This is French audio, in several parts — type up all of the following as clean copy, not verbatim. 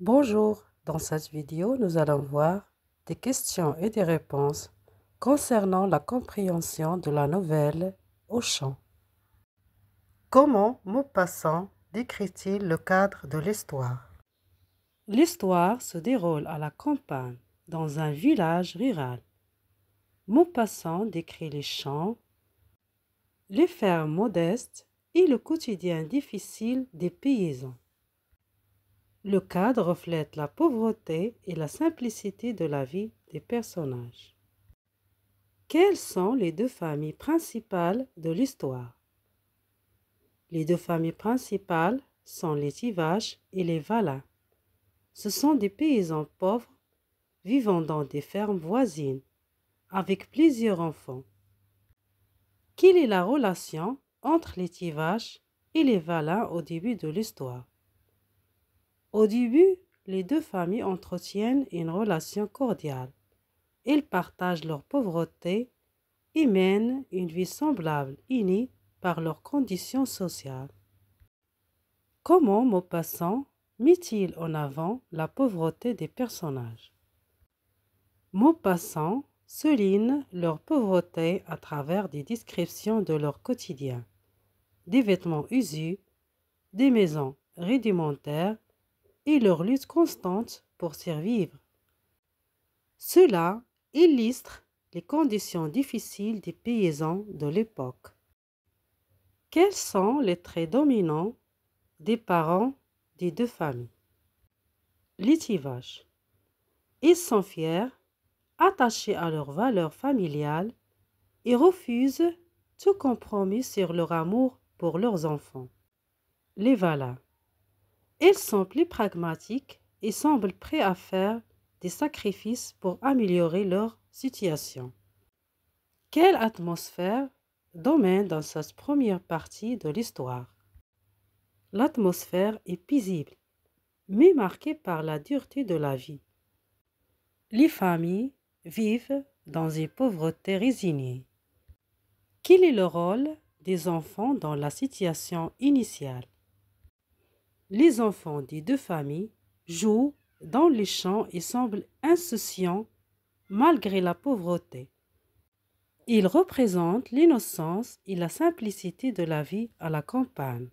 Bonjour, dans cette vidéo, nous allons voir des questions et des réponses concernant la compréhension de la nouvelle Auchan. Comment Maupassant décrit-il le cadre de l'histoire? L'histoire se déroule à la campagne, dans un village rural. Maupassant décrit les champs, les fermes modestes et le quotidien difficile des paysans. Le cadre reflète la pauvreté et la simplicité de la vie des personnages. Quelles sont les deux familles principales de l'histoire? Les deux familles principales sont les Tivaches et les Valins. Ce sont des paysans pauvres vivant dans des fermes voisines, avec plusieurs enfants. Quelle est la relation entre les Tivaches et les Valins au début de l'histoire? Au début, les deux familles entretiennent une relation cordiale. Ils partagent leur pauvreté et mènent une vie semblable, unie par leurs conditions sociales. Comment Maupassant met-il en avant la pauvreté des personnages? Maupassant souligne leur pauvreté à travers des descriptions de leur quotidien, des vêtements usés, des maisons rudimentaires et leur lutte constante pour survivre. Cela illustre les conditions difficiles des paysans de l'époque. Quels sont les traits dominants des parents des deux familles? Les Tivaches. Ils sont fiers, attachés à leurs valeurs familiales et refusent tout compromis sur leur amour pour leurs enfants. Les Valins. Ils sont plus pragmatiques et semblent prêts à faire des sacrifices pour améliorer leur situation. Quelle atmosphère domine dans cette première partie de l'histoire? L'atmosphère est paisible, mais marquée par la dureté de la vie. Les familles vivent dans une pauvreté résignée. Quel est le rôle des enfants dans la situation initiale? Les enfants des deux familles jouent dans les champs et semblent insouciants malgré la pauvreté. Ils représentent l'innocence et la simplicité de la vie à la campagne.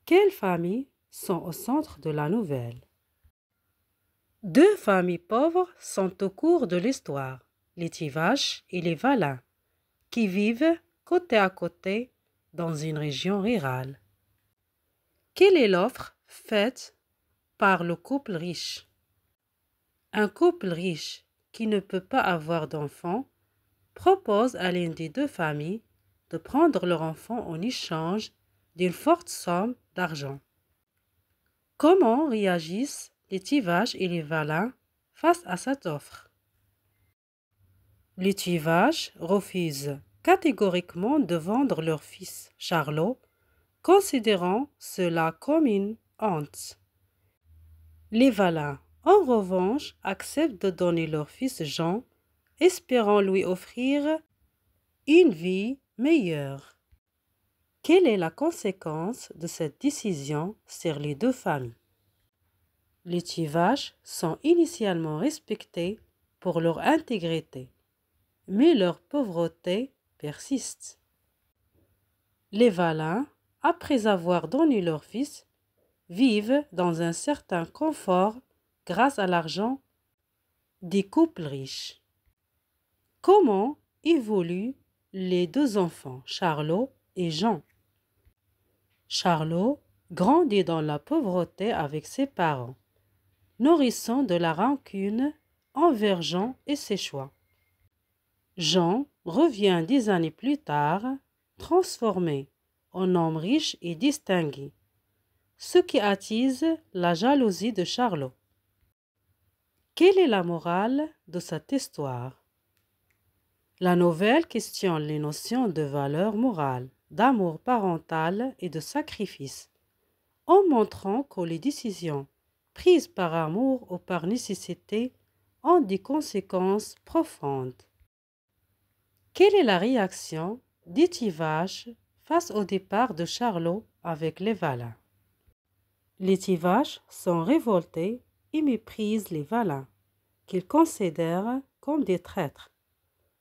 Quelles familles sont au centre de la nouvelle? Deux familles pauvres sont au cours de l'histoire, les Tivaches et les Valins, qui vivent côté à côté dans une région rurale. Quelle est l'offre faite par le couple riche? Un couple riche qui ne peut pas avoir d'enfants propose à l'une des deux familles de prendre leur enfant en échange d'une forte somme d'argent. Comment réagissent les Tivaches et les Valins face à cette offre? Les Tivaches refusent catégoriquement de vendre leur fils Charlot, considérant cela comme une honte. Les Valins, en revanche, acceptent de donner leur fils Jean, espérant lui offrir une vie meilleure. Quelle est la conséquence de cette décision sur les deux familles? Les Tivaches sont initialement respectés pour leur intégrité, mais leur pauvreté persiste. Les Valins, après avoir donné leur fils, vivent dans un certain confort grâce à l'argent des couples riches. Comment évoluent les deux enfants, Charlot et Jean? Charlot grandit dans la pauvreté avec ses parents, nourrissant de la rancune envers Jean et ses choix. Jean revient 10 années plus tard, transformé en homme riche et distingué, ce qui attise la jalousie de Charlot. Quelle est la morale de cette histoire? La nouvelle questionne les notions de valeur morale, d'amour parental et de sacrifice, en montrant que les décisions prises par amour ou par nécessité ont des conséquences profondes. Quelle est la réaction des Tivaches face au départ de Charlot avec les Valins? Les Tivaches sont révoltés et méprisent les Valins, qu'ils considèrent comme des traîtres.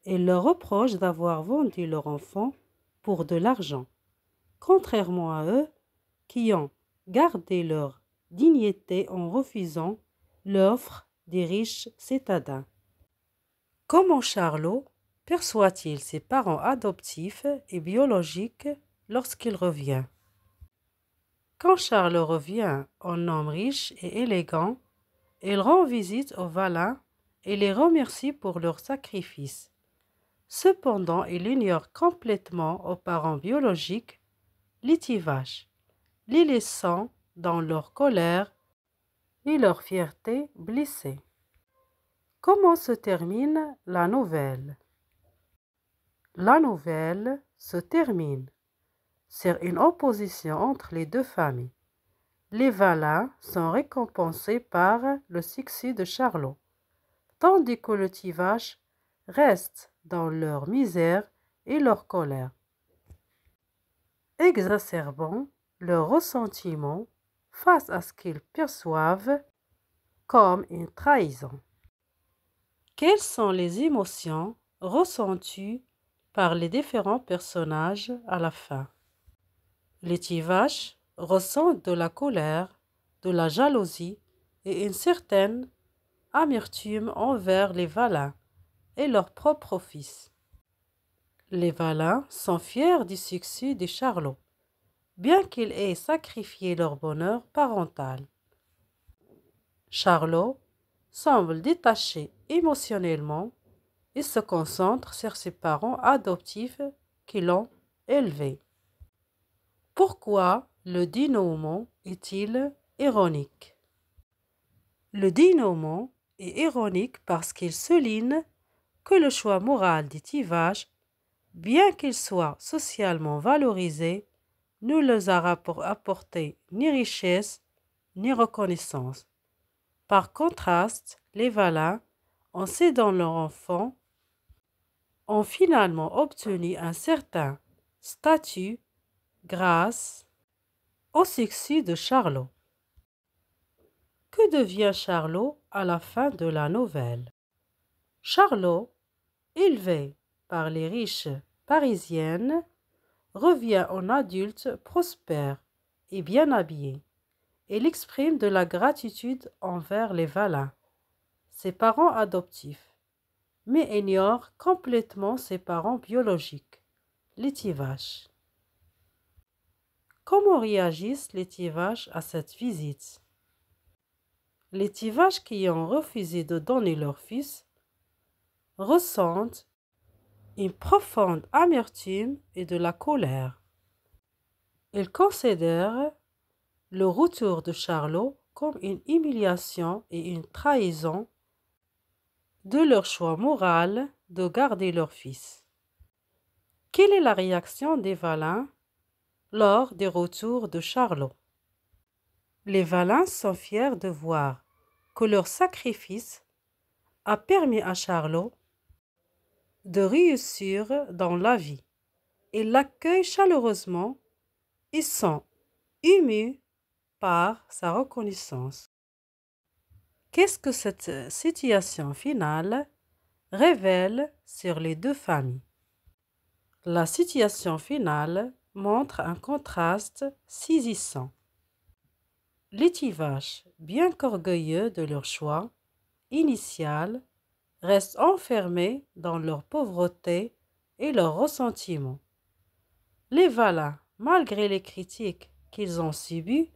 Ils leur reprochent d'avoir vendu leur enfant pour de l'argent, contrairement à eux qui ont gardé leur dignité en refusant l'offre des riches citadins. Comment Charlot perçoit-il ses parents adoptifs et biologiques lorsqu'il revient? Quand Charlot revient en homme riche et élégant, il rend visite aux Valins et les remercie pour leur sacrifice. Cependant, il ignore complètement aux parents biologiques les Tivaches, les laissant dans leur colère et leur fierté blessée. Comment se termine la nouvelle? La nouvelle se termine sur une opposition entre les deux familles. Les Valins sont récompensés par le succès de Charlot, tandis que les Tivaches restent dans leur misère et leur colère, exacerbant leur ressentiment face à ce qu'ils perçoivent comme une trahison. Quelles sont les émotions ressenties par les différents personnages à la fin? Les Tivaches ressentent de la colère, de la jalousie et une certaine amertume envers les Valins et leur propre fils. Les Valins sont fiers du succès de Charlot, bien qu'il ait sacrifié leur bonheur parental. Charlot semble détaché émotionnellement et se concentre sur ses parents adoptifs qui l'ont élevé. Pourquoi le dénouement est-il ironique? Le dénouement est ironique parce qu'il souligne que le choix moral des Tivaches, bien qu'il soit socialement valorisé, ne leur a apporté ni richesse ni reconnaissance. Par contraste, les Valins, en cédant leur enfant, ont finalement obtenu un certain statut grâce au succès de Charlot. Que devient Charlot à la fin de la nouvelle? Charlot, élevé par les riches parisiennes, revient en adulte prospère et bien habillé. Il exprime de la gratitude envers les Valins, ses parents adoptifs, mais ignore complètement ses parents biologiques, les Tivaches. Comment réagissent les Tivaches à cette visite? Les Tivaches qui ont refusé de donner leur fils ressentent une profonde amertume et de la colère. Ils considèrent le retour de Charlot comme une humiliation et une trahison de leur choix moral de garder leur fils. Quelle est la réaction des Valins lors du retour de Charlot? Les Valins sont fiers de voir que leur sacrifice a permis à Charlot de réussir dans la vie. Ils l'accueillent chaleureusement et sont émus par sa reconnaissance. Qu'est-ce que cette situation finale révèle sur les deux familles? La situation finale montre un contraste saisissant. Les Tivaches, bien qu'orgueilleux de leur choix initial, restent enfermés dans leur pauvreté et leur ressentiment. Les Valins, malgré les critiques qu'ils ont subies,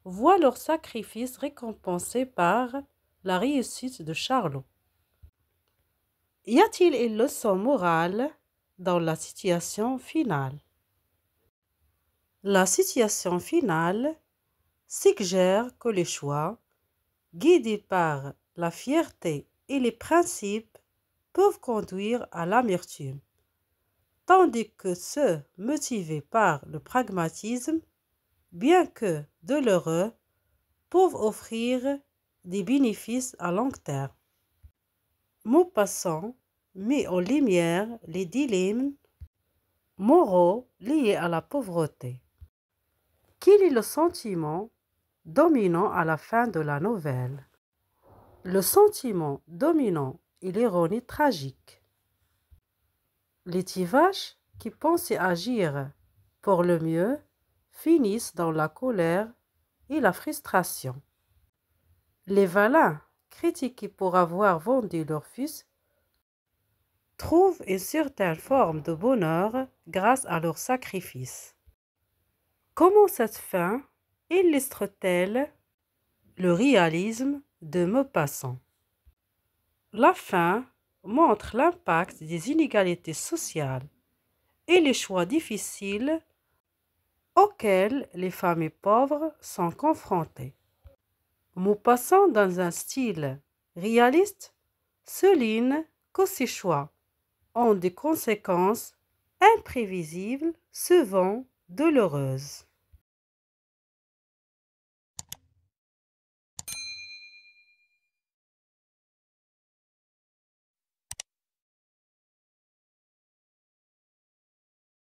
voient leur sacrifice récompensé par la réussite de Charlot. Y a-t-il une leçon morale dans la situation finale? La situation finale suggère que les choix, guidés par la fierté et les principes, peuvent conduire à l'amertume, tandis que ceux motivés par le pragmatisme, bien que douloureux, peuvent offrir des bénéfices à long terme. Maupassant met en lumière les dilemmes moraux liés à la pauvreté. Quel est le sentiment dominant à la fin de la nouvelle. Le sentiment dominant est l'ironie tragique. Les Tivaches qui pensaient agir pour le mieux finissent dans la colère et la frustration. Les Valins, critiqués pour avoir vendu leur fils, trouvent une certaine forme de bonheur grâce à leur sacrifice. Comment cette fin illustre-t-elle le réalisme de Maupassant? La fin montre l'impact des inégalités sociales et les choix difficiles auxquels les familles pauvres sont confrontées. Maupassant, dans un style réaliste, souligne que ces choix ont des conséquences imprévisibles, souvent douloureuses.